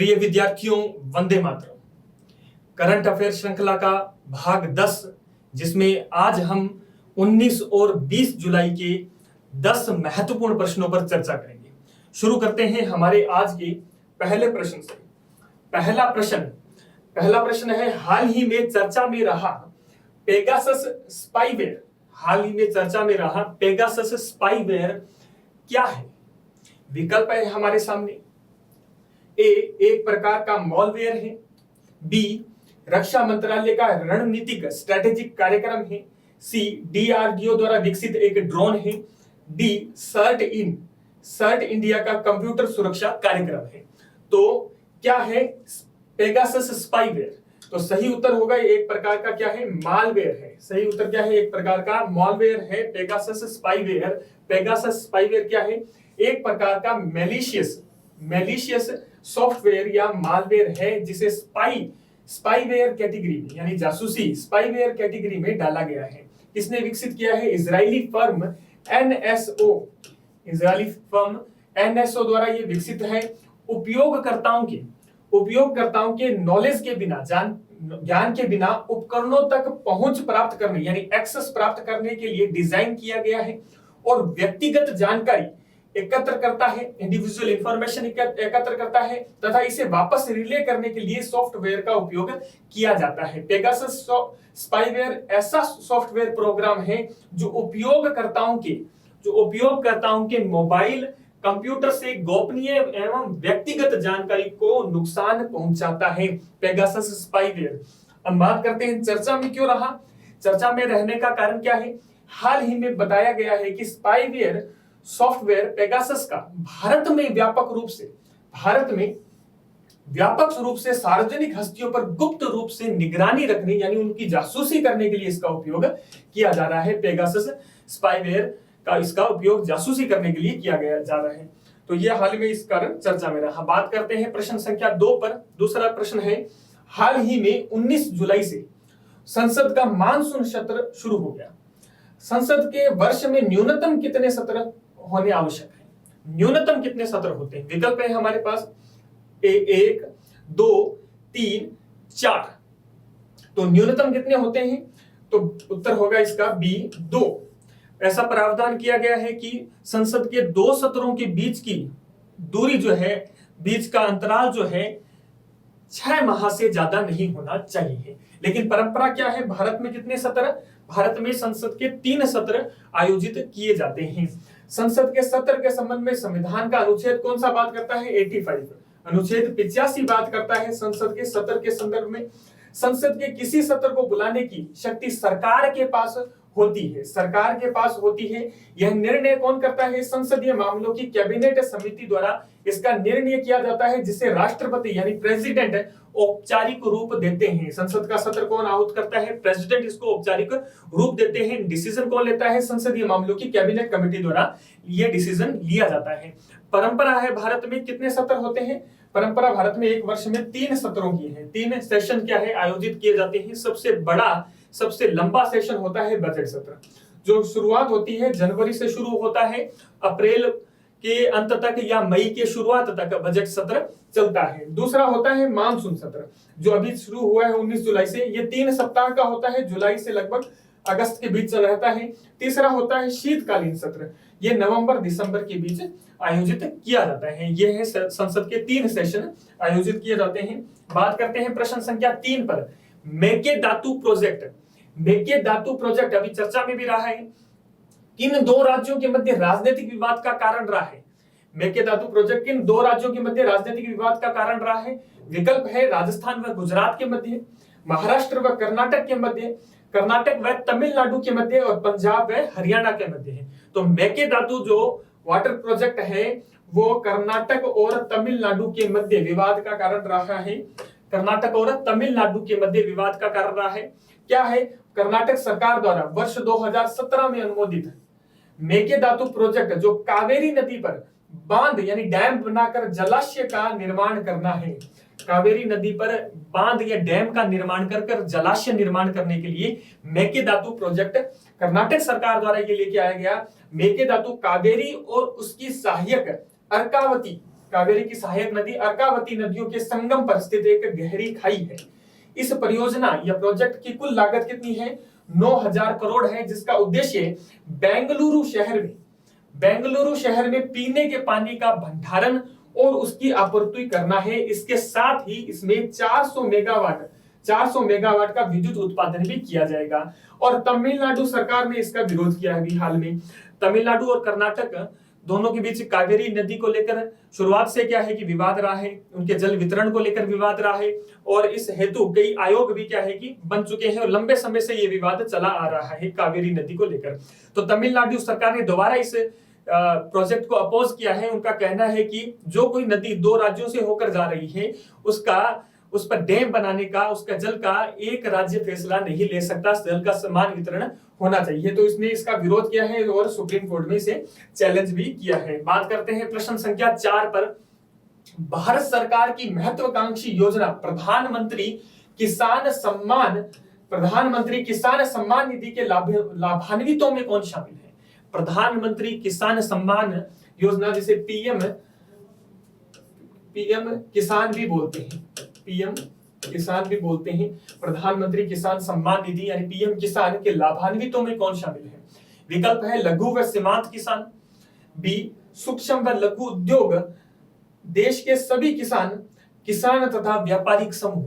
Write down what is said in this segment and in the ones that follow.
प्रिय विद्यार्थियों, Vande Mataram. Current affair श्रृंखला का भाग 10, जिसमें आज हम 19 और 20 जुलाई के 10 महत्वपूर्ण प्रश्नों पर चर्चा करेंगे। शुरू करते हैं हमारे आज के पहले प्रश्न से। पहला प्रश्न है, हाल ही में चर्चा में रहा पेगासस स्पाईवेयर। हाल ही में चर्चा में रहा पेगासस स्पाईवेयर क्या है? विकल्प है हमारे सामने। ए, एक प्रकार का मॉलवेयर है। बी, रक्षा मंत्रालय का रणनीतिक स्ट्रेटेजिक कार्यक्रम है। सी, डीआरडीओ द्वारा विकसित एक ड्रोन है। डी, सर्ट इंडिया का कंप्यूटर सुरक्षा कार्यक्रम है। तो क्या है पेगासस स्पाईवेयर? तो सही उत्तर होगा एक प्रकार का क्या है? मालवेयर है। सही उत्तर क्या है? एक प्रकार का मॉलवेयर है पेगासस स्पाईवेयर। पेगासस स्पाईवेयर क्या है? एक प्रकार का मैलिशियस सॉफ्टवेयर या मालवेयर है, जिसे स्पाईवेयर कैटेगरी में यानी जासूसी स्पाईवेयर कैटेगरी में डाला गया है। किसने विकसित किया है? इजरायली फर्म एनएसओ द्वारा ये विकसित है। उपयोगकर्ताओं के नॉलेज के बिना, ज्ञान के बिना उपकरणों तक पहुंच प्राप्त करने यानी एक्सेस प्राप्त करने के लिए डिजाइन किया गया है और व्यक्तिगत जानकारी एकत्र करता है, इंडिविजुअल इंफॉर्मेशन एकत्र करता है तथा इसे वापस रिले करने के लिए सॉफ्टवेयर का उपयोग किया जाता है। पेगासस स्पाईवेयर ऐसा सॉफ्टवेयर प्रोग्राम है जो उपयोगकर्ताओं के मोबाइल कंप्यूटर से गोपनीय एवं व्यक्तिगत जानकारी को नुकसान पहुंचाता है। Pegasus spyware. अब बात करते हैं चर्चा में क्यों रहा। चर्चा में रहने का कारण क्या है? हाल ही में बताया गया है कि स्पाईवेयर सॉफ्टवेयर पेगासस का भारत में व्यापक रूप से सार्वजनिक हस्तियों पर गुप्त रूप से निगरानी रखने यानी उनकी जासूसी करने के लिए इसका उपयोग किया जा रहा है। पेगासस स्पाईवेयर का इसका उपयोग जासूसी करने के लिए किया जा रहा है। तो यह हाल में इस कारण चर्चा में रहा। बात करते हैं प्रश्न संख्या 2 पर। दूसरा प्रश्न है, हाल ही में 19 जुलाई से संसद का मानसून सत्र शुरू हो गया। संसद के वर्ष में न्यूनतम कितने सत्र होने आवश्यक है? न्यूनतम कितने सत्र होते हैं? विकल्प है हमारे पास। ए 1, 2, 3, 4। तो न्यूनतम कितने होते हैं? तो उत्तर होगा इसका बी 2। ऐसा प्रावधान किया गया है कि संसद के 2 सत्रों के बीच की दूरी जो है, बीच का अंतराल जो है 6 माह से ज्यादा नहीं होना चाहिए। लेकिन परंपरा क्या है? भारत में कितने सत्र? भारत में संसद के 3 सत्र आयोजित किए जाते हैं। संसद के सत्र के संबंध में संविधान का अनुच्छेद कौन सा बात करता है? 85। अनुच्छेद 85 बात करता है संसद के सत्र के संदर्भ में। संसद के किसी सत्र को बुलाने की शक्ति सरकार के पास होती है। यह निर्णय कौन करता है? संसदीय मामलों की कैबिनेट समिति द्वारा इसका निर्णय किया जाता है, जिसे राष्ट्रपति यानी प्रेसिडेंट औपचारिक रूप देते हैं। संसद का सत्र कौन आहूत करता है? प्रेसिडेंट इसको औपचारिक रूप देते हैं। डिसीजन कौन लेता है? संसदीय मामलों की कैबिनेट कमेटी द्वारा यह डिसीजन लिया जाता है। परंपरा है भारत में कितने सत्र होते हैं? परंपरा भारत में एक वर्ष में 3 सत्रों की है। 3 सेशन क्या है? आयोजित किए जाते हैं। सबसे लंबा सेशन होता है बजट सत्र, जो शुरुआत होती है जनवरी से शुरू होता है, अप्रैल के अंत तक या मई के शुरुआत तक बजट सत्र चलता है। दूसरा होता है मानसून सत्र, जो अभी शुरू हुआ है 19 जुलाई से। ये 3 सप्ताह का होता है, जुलाई से लगभग अगस्त के बीच चल रहता है। तीसरा होता है शीतकालीन सत्र, ये नवंबर दिसंबर के बीच आयोजित किया जाता है। ये है संसद के 3 सेशन आयोजित किए जाते हैं। बात करते हैं प्रश्न संख्या 3 पर। मेकेदातु प्रोजेक्ट अभी चर्चा में भी रहा है। किन 2 राज्यों के मध्य राजनीतिक विवाद का कारण रहा है? मेकेदातु प्रोजेक्ट किन 2 राज्यों के मध्य राजनीतिक विवाद का कारण रहा है? विकल्प है राजस्थान व गुजरात के मध्य, महाराष्ट्र व कर्नाटक के मध्य, कर्नाटक व तमिलनाडु के मध्य और पंजाब व हरियाणा के मध्य है। तो मेकेदातु जो वाटर प्रोजेक्ट है वो कर्नाटक और तमिलनाडु के मध्य विवाद का कारण रहा है। कर्नाटक और तमिलनाडु के मध्य विवाद का कारण रहा है। क्या है? कर्नाटक सरकार द्वारा वर्ष 2017 में अनुमोदित मेकेदातु प्रोजेक्ट जो कावेरी नदी पर बांध यानी डैम बनाकर जलाशय का निर्माण करना है। कावेरी नदी पर बांध या डैम का निर्माण कर जलाशय निर्माण करने के लिए मेकेदातु प्रोजेक्ट कर्नाटक सरकार द्वारा ये लेके आया गया। मेकेदातु कावेरी और उसकी सहायक अर्कावती कावेरी की सहायक नदी अर्कावती नदियों के संगम पर स्थित एक गहरी खाई है। इस परियोजना या प्रोजेक्ट की कुल लागत कितनी है? 9,000 करोड़ है, जिसका उद्देश्य बेंगलुरु शहर में पीने के पानी का भंडारण और उसकी आपूर्ति करना है। इसके साथ ही इसमें 400 मेगावाट का विद्युत उत्पादन भी किया जाएगा। और तमिलनाडु सरकार ने इसका विरोध किया है अभी हाल में। तमिलनाडु और कर्नाटक दोनों के बीच कावेरी नदी को लेकर शुरुआत से क्या है कि विवाद रहा है, उनके जल वितरण को लेकर विवाद रहा है, और इस हेतु कई आयोग भी क्या है कि बन चुके हैं और लंबे समय से ये विवाद चला आ रहा है कावेरी नदी को लेकर। तो तमिलनाडु सरकार ने दोबारा इस प्रोजेक्ट को अपोज किया है। उनका कहना है कि जो कोई नदी दो राज्यों से होकर जा रही है उस पर डैम बनाने का, उसका जल का एक राज्य फैसला नहीं ले सकता, जल का समान वितरण होना चाहिए। तो इसने इसका विरोध किया है और सुप्रीम कोर्ट में इसे चैलेंज भी किया है। बात करते हैं प्रश्न संख्या 4 पर। भारत सरकार की महत्वाकांक्षी योजना प्रधानमंत्री किसान सम्मान निधि के लाभान्वितों में कौन शामिल है? प्रधानमंत्री किसान सम्मान योजना, जिसे पीएम किसान भी बोलते हैं, पीएम किसान भी बोलते हैं, प्रधानमंत्री किसान सम्मान निधि यानी पीएम किसान के लाभान्वितों में कौन शामिल है? विकल्प है लघु व सीमांत किसान, बी सूक्ष्म व लघु उद्योग, देश के सभी किसान तथा व्यापारिक समूह।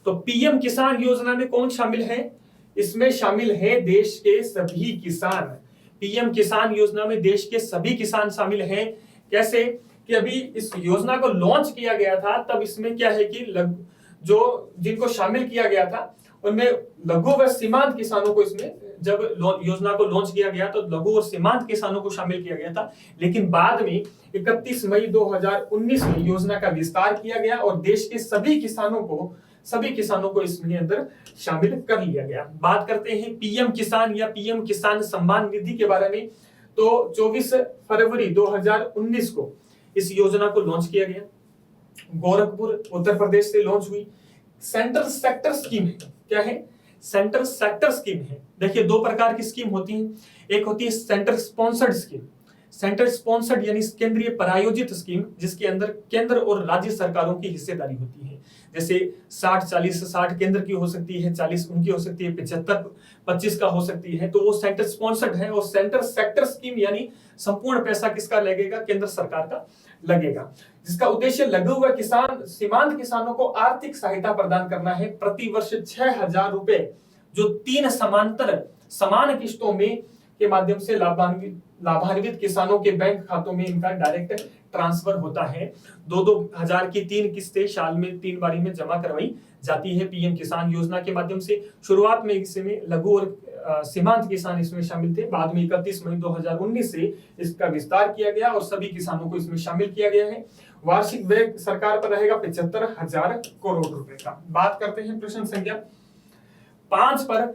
तो पीएम किसान योजना में कौन शामिल है? इसमें शामिल है देश के सभी किसान। पीएम किसान योजना में देश के सभी किसान शामिल हैं। कैसे कि अभी इस योजना को लॉन्च किया गया था, तब इसमें क्या है कि जिनको शामिल किया गया था उनमें लघु व सीमांत किसानों को, इसमें जब योजना को लॉन्च किया गया तो लघु और सीमांत किसानों को शामिल किया गया था। लेकिन बाद में 31 मई 2019 में योजना का विस्तार किया गया और देश के सभी किसानों को इसमें अंदर शामिल कर लिया गया। बात करते हैं पीएम किसान या पीएम किसान सम्मान निधि के बारे में। तो 24 फरवरी 2019 को इस योजना को लॉन्च किया गया। गोरखपुर उत्तर प्रदेश से लॉन्च हुई। सेंट्रल सेक्टर स्कीम है। क्या है? सेंट्रल सेक्टर स्कीम है। देखिए, दो प्रकार की स्कीम होती है। एक होती है centre sponsored scheme. Centre sponsored यानी केंद्रीय प्रायोजित स्कीम, जिसके अंदर केंद्र और राज्य सरकारों की हिस्सेदारी होती है। जैसे 60-40-60 केंद्र की हो सकती है, 40 उनकी हो सकती है, 75-25 का हो सकती है। तो वो सेंटर स्पॉन्सर्ड है। और सेंटर सेक्टर स्कीम यानी संपूर्ण पैसा किसका लगेगा? केंद्र सरकार का लगेगा, जिसका उद्देश्य लघु व सीमांत किसानों को आर्थिक सहायता प्रदान करना है। प्रति वर्ष 6,000 रुपए जो 3 समान किस्तों में के माध्यम से लाभान्वित किसानों के बैंक खातों में इनका डायरेक्ट ट्रांसफर होता है। 2-2 हजार की 3 किस्तें साल में 3 बारी में जमा करवाई जाती है पीएम किसान योजना के माध्यम से। शुरुआत में इसमें लघु और सीमांत किसान इसमें शामिल थे। बाद में 31 मई 2019 से इसका विस्तार किया गया और सभी किसानों को इसमें शामिल किया गया है। वार्षिक व्यय सरकार पर रहेगा 75,000 करोड़ रुपए का। बात करते हैं प्रश्न संख्या 5 पर।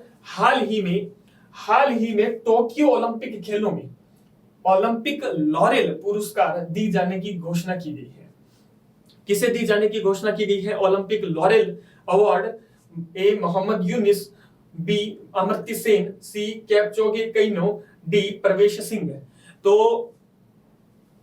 हाल ही में टोक्यो ओलंपिक खेलों में ओलंपिक लॉरेल पुरस्कार दी जाने की घोषणा की गई है। किसे दी जाने की घोषणा की गई है? ओलंपिक लॉरेल अवार्ड, ए मोहम्मद यूनिस, बी अमर्त्य सेन, सी केपचोगे केइनो, डी प्रवेश सिंह। तो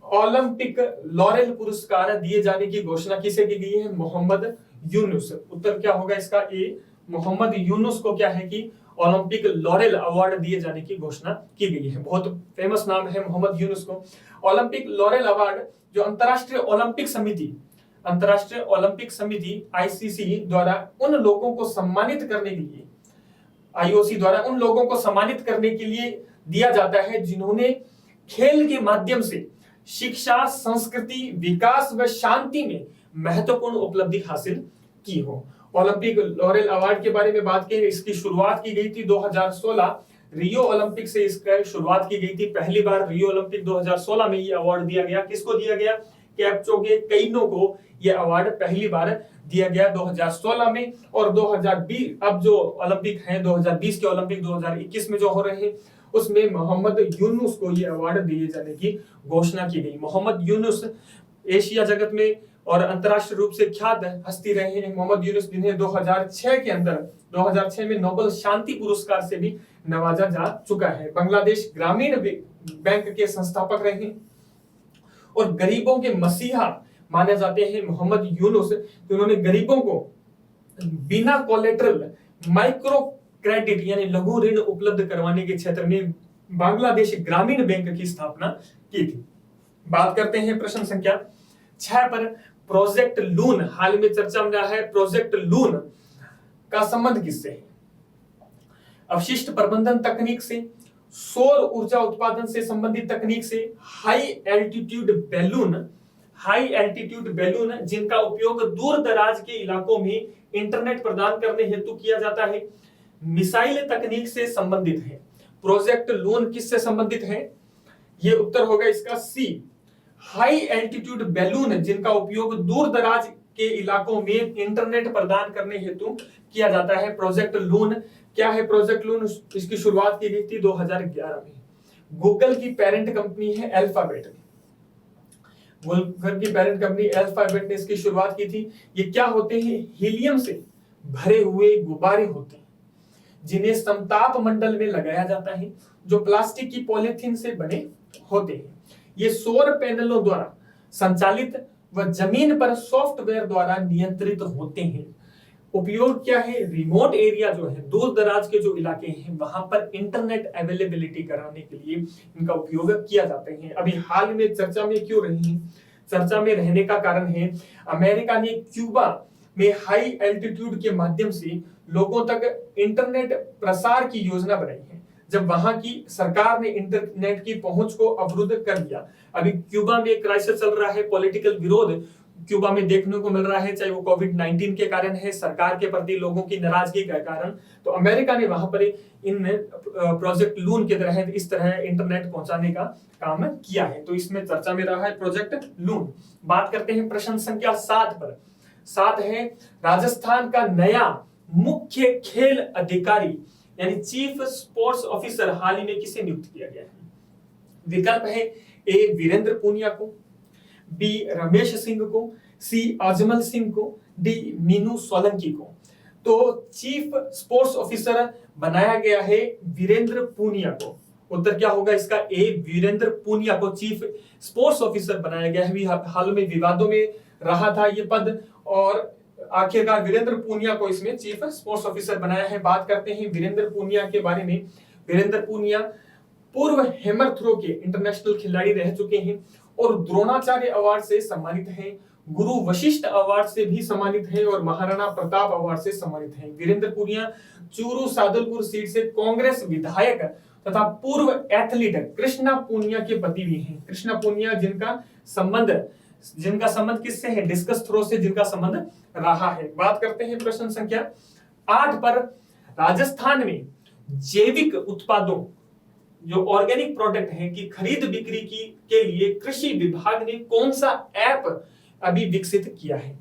ओलंपिक लॉरेल पुरस्कार दिए जाने की घोषणा किसे की गई है? मोहम्मद यूनुस। उत्तर क्या होगा इसका? ए मोहम्मद यूनुस को क्या है कि ओलंपिक लॉरेल अवार्ड दिए जाने की घोषणा की गई है। बहुत फेमस नाम है मोहम्मद यूनुस को। ओलंपिक लॉरेल अवार्ड जो अंतर्राष्ट्रीय ओलंपिक समिति आईसीसी द्वारा उन लोगों को सम्मानित करने के लिए, आईओसी द्वारा उन लोगों को सम्मानित करने के लिए दिया जाता है जिन्होंने खेल के माध्यम से शिक्षा, संस्कृति, विकास व शांति में महत्वपूर्ण उपलब्धि हासिल की हो। ओलंपिक लॉरेल अवार्ड के बारे में बात करें, इसकी शुरुआत की गई थी 2016 रियो ओलंपिक से इसका शुरुआत की गई थी। पहली बार रियो ओलंपिक 2016 में ये अवार्ड दिया गया। किसको दिया गया? केपचोगे केइनो को ये अवार्ड पहली बार दिया गया 2016 में। और 2020 अब जो ओलंपिक हैं 2020 के ओलंपिक 2021 में जो हो रहे हैं उसमें मोहम्मद यूनुस को ये अवार्ड दिए जाने की घोषणा की गई। मोहम्मद यूनुस एशिया जगत में और अंतरराष्ट्रीय रूप से ख्यात हस्ती रहे हैं। मोहम्मद यूनुस जिन्हें 2006 में नोबेल शांति पुरस्कार से भी नवाजा जा चुका है। बांग्लादेश ग्रामीण बैंक के संस्थापक रहे और गरीबों के मसीहा माने जाते हैं मोहम्मद यूनुस, कि उन्होंने गरीबों को बिना कोलेटरल माइक्रो क्रेडिट यानी लघु ऋण उपलब्ध करवाने के क्षेत्र में बांग्लादेश ग्रामीण बैंक की स्थापना की थी। बात करते हैं प्रश्न संख्या 6 पर, प्रोजेक्ट लून हाल में चर्चा में रहा है। प्रोजेक्ट लून का संबंध किससे है? अवशिष्ट प्रबंधन तकनीक से, सौर ऊर्जा उत्पादन से संबंधित तकनीक से, हाई एल्टीट्यूड बैलून जिनका उपयोग दूर दराज के इलाकों में इंटरनेट प्रदान करने हेतु किया जाता है, मिसाइल तकनीक से संबंधित है। प्रोजेक्ट लून किससे संबंधित है? ये उत्तर होगा इसका सी, हाई एल्टीट्यूड बैलून जिनका उपयोग दूर दराज के इलाकों में इंटरनेट प्रदान करने हेतु किया जाता है। प्रोजेक्ट लून क्या है? प्रोजेक्ट लून इसकी शुरुआत की गई थी 2011 में। गूगल की पेरेंट कंपनी है अल्फाबेट। गूगल की पेरेंट कंपनी अल्फाबेट ने इसकी शुरुआत की थी। ये क्या होते हैं? हीलियम से भरे हुए गुब्बारे होते हैं जिन्हें समताप मंडल में लगाया जाता है, जो प्लास्टिक की पॉलीथीन से बने होते हैं। ये सौर पैनलों द्वारा संचालित व जमीन पर सॉफ्टवेयर द्वारा नियंत्रित होते हैं। उपयोग क्या है? रिमोट एरिया जो है, दूर दराज के जो इलाके हैं, वहां पर इंटरनेट अवेलेबिलिटी कराने के लिए इनका उपयोग किया जाता है। अभी हाल में चर्चा में क्यों रही? चर्चा में रहने का कारण है अमेरिका ने क्यूबा में हाई एल्टीट्यूड के माध्यम से लोगों तक इंटरनेट प्रसार की योजना बनाई है, जब वहां की सरकार ने इंटरनेट की पहुंच को अवरुद्ध कर दिया। अभी क्यूबा में क्राइसिस चल रहा है, पॉलिटिकल विरोध क्यूबा में देखने को मिल रहा है, चाहे वो कोविड-19 के कारण है, सरकार के प्रति लोगों की नाराजगी के कारण। तो अमेरिका ने वहां पर इन प्रोजेक्ट लून के तहत इस तरह इंटरनेट पहुंचाने का काम किया है। तो इसमें चर्चा में रहा है प्रोजेक्ट लून। बात करते हैं प्रश्न संख्या 7 पर। 7 है, राजस्थान का नया मुख्य खेल अधिकारी यानी चीफ स्पोर्ट्स ऑफिसर हाल ही में किसे नियुक्त किया गया है? विकल्प है ए वीरेंद्र पूनिया को, बी रमेश सिंह को, सी अजमल सिंह को, डी मीनू सोलंकी को। तो चीफ स्पोर्ट्स ऑफिसर बनाया गया है वीरेंद्र पूनिया को। उत्तर क्या होगा इसका? ए वीरेंद्र पूनिया को चीफ स्पोर्ट्स ऑफिसर बनाया गया है। हाल में विवादों में रहा था ये पद और आखिरकार वीरेंद्र पूनिया को इसमें चीफ स्पोर्ट्स ऑफिसर बनाया है। बात करते हैं वीरेंद्र पूनिया के बारे में। वीरेंद्र पूनिया पूर्व हैमर थ्रो के इंटरनेशनल खिलाड़ी रह चुके हैं और द्रोणाचार्य अवार्ड से सम्मानित हैं, गुरु वशिष्ठ अवार्ड से भी सम्मानित हैं और महाराणा प्रताप अवार्ड से सम्मानित हैं। वीरेंद्र पूनिया चूरू सादुलपुर सीट से कांग्रेस विधायक तथा पूर्व एथलीट कृष्णा पूनिया के पति भी हैं। कृष्णा पूनिया जिनका संबंध किससे है? डिस्कस थ्रो से जिनका संबंध रहा है। बात करते हैं प्रश्न संख्या 8 पर। राजस्थान में जैविक उत्पादों जो ऑर्गेनिक प्रोडक्ट हैं की खरीद बिक्री के लिए कृषि विभाग ने कौन सा ऐप अभी विकसित किया है?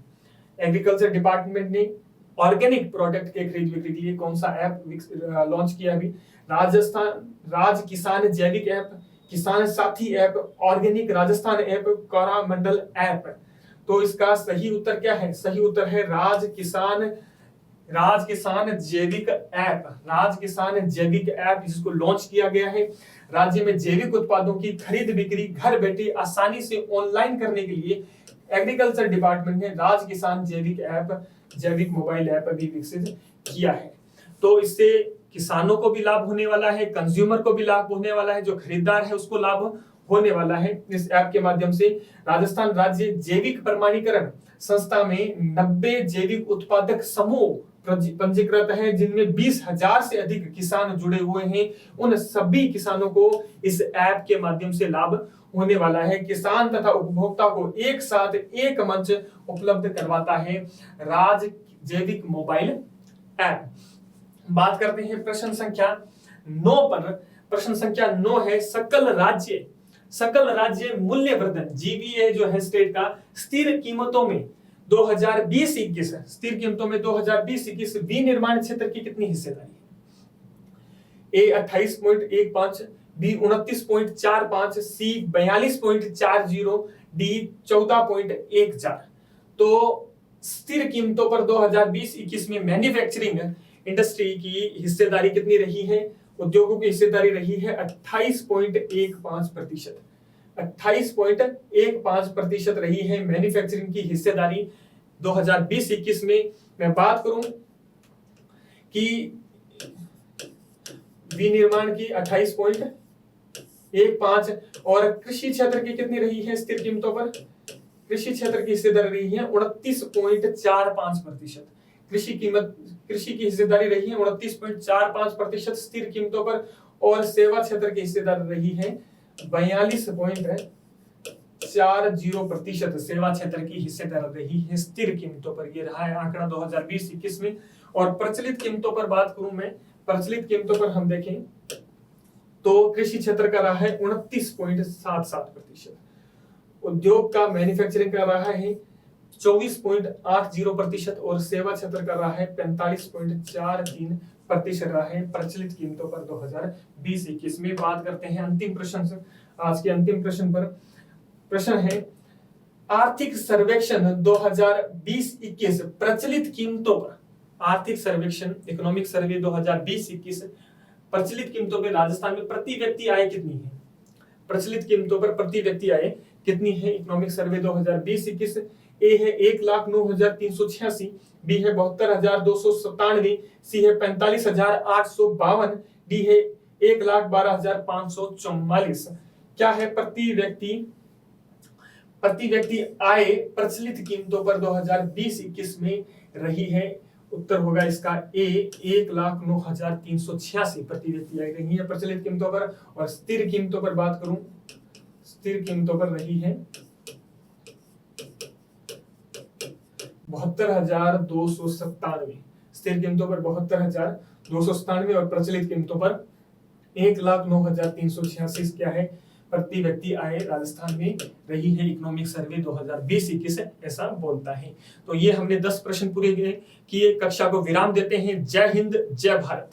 एग्रीकल्चर डिपार्टमेंट ने ऑर्गेनिक प्रोडक्ट के खरीद बिक्री के लिए कौन सा ऐप लॉन्च किया अभी? राजस्थान राज किसान जैविक app, Kisan Saathi app, organic Rajasthan app, Coromandel app. तो इसका सही उत्तर क्या है? सही उत्तर है राज किसान जैविक ऐप। राज किसान जैविक ऐप जिसको लॉन्च किया गया है। राज्य में जैविक उत्पादों की खरीद बिक्री घर बैठे आसानी से ऑनलाइन करने के लिए एग्रीकल्चर डिपार्टमेंट ने राज किसान जैविक ऐप, जैविक मोबाइल ऐप अभी विकसित किया है। तो इससे किसानों को भी लाभ होने वाला है, कंज्यूमर को भी लाभ होने वाला है, जो खरीदार है उसको लाभ होने वाला है। इस ऐप के माध्यम से राजस्थान राज्य जैविक प्रमाणीकरण संस्था में 90 जैविक उत्पादक समूह पंजीकृत है, जिनमें 20,000 से अधिक किसान जुड़े हुए हैं। उन सभी किसानों को इस ऐप के माध्यम से लाभ होने वाला है। किसान तथा उपभोक्ता को एक साथ एक मंच उपलब्ध करवाता है राज जैविक मोबाइल ऐप। बात करते हैं प्रश्न संख्या 9 पर। प्रश्न संख्या 9 है, सकल राज्य मूल्यवर्धन जीवीए जो है स्टेट का स्थिर कीमतों में 2020-21 स्थिर कीमतों में 2020-21 विनिर्माण क्षेत्र की कितनी हिस्सेदारी है? ए 28.15, बी 29.45, सी 42.40, डी 14.14। तो स्थिर कीमतों पर 2020-21 में मैन्युफैक्चरिंग इंडस्ट्री की हिस्सेदारी कितनी रही है? उद्योगों की हिस्सेदारी रही है 28.15%। 28.15% रही है मैन्युफैक्चरिंग की हिस्सेदारी 2020-21 में। मैं बात करूं कि विनिर्माण की 28.15 और कृषि क्षेत्र की कितनी रही है स्थिर कीमतों पर? कृषि क्षेत्र की हिस्सेदारी रही है 29.45%। कृषि की हिस्सेदारी रही है 29.45% स्थिर कीमतों पर, और सेवा क्षेत्र की हिस्सेदारी रही है 42.40%। सेवा क्षेत्र की हिस्सेदारी रही है स्थिर कीमतों पर। ये रहा है आंकड़ा 2020-21 में। और प्रचलित कीमतों पर बात करूं मैं, प्रचलित कीमतों पर हम देखें तो कृषि क्षेत्र का रहा है 29.77%, उद्योग का मैन्युफैक्चरिंग का रहा है 24.80% और सेवा क्षेत्र का रहा है 45.43% रहा है प्रचलित कीमतों पर 2020-21 में। बात करते हैं अंतिम प्रश्न से। आज के अंतिम प्रश्न पर प्रश्न है, आर्थिक सर्वेक्षण 2020-21 प्रचलित कीमतों पर, आर्थिक सर्वेक्षण इकोनॉमिक सर्वे 2020-21 प्रचलित कीमतों पर राजस्थान में प्रति व्यक्ति आय कितनी है? प्रचलित कीमतों पर प्रति व्यक्ति आय कितनी है? Economic survey 2020-21। ए है 1,09,386, बी है 72,297, सी है 45,852, डी है 1,12,544। क्या है प्रति व्यक्ति आय प्रचलित कीमतों पर 2020-21 में रही है? उत्तर होगा इसका ए, 1,09,386 प्रति व्यक्ति आय रही है प्रचलित कीमतों पर। और स्थिर कीमतों पर बात करूं, स्थिर कीमतों पर रही है 72,297। स्थिर कीमतों पर 72,297 और प्रचलित कीमतों पर 1,09,386 क्या है प्रति व्यक्ति आय राजस्थान में रही है। इकोनॉमिक सर्वे 2020-21 ऐसा बोलता है। तो ये हमने 10 प्रश्न पूरे किए। कक्षा को विराम देते हैं। जय हिंद, जय भारत।